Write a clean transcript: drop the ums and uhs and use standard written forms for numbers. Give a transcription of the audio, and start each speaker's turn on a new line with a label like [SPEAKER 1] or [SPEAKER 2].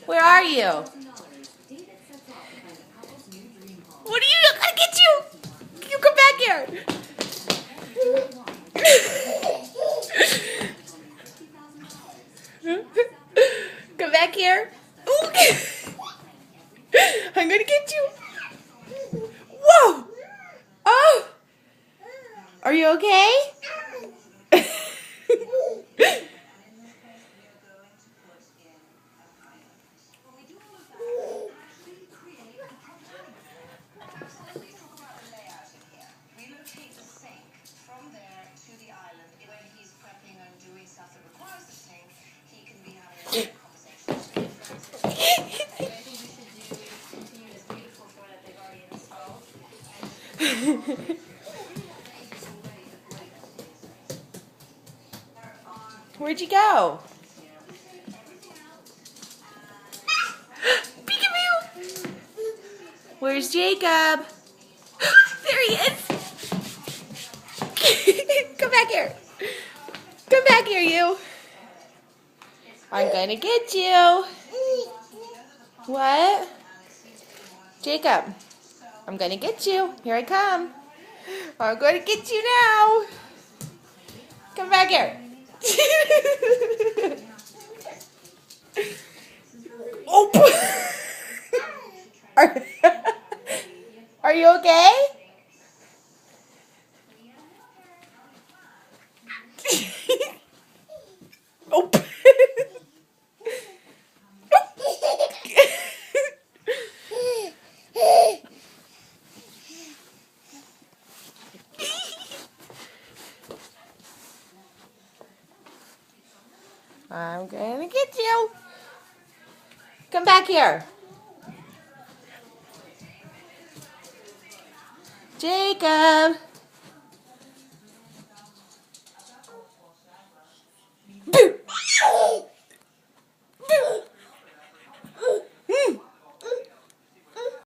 [SPEAKER 1] Where are you? What are you? I'm gonna get you! You come back here! Come back here. Ooh. I'm gonna get you. Whoa! Oh! Are you okay? Where'd you go? Peekaboo! Where's Jacob? There he is! Come back here. Come back here, you. I'm gonna get you. What? Jacob, I'm gonna get you. Here I come. I'm gonna get you now. Come back here. Oh! Are you okay? Oh! I'm gonna get you. Come back here. Jacob.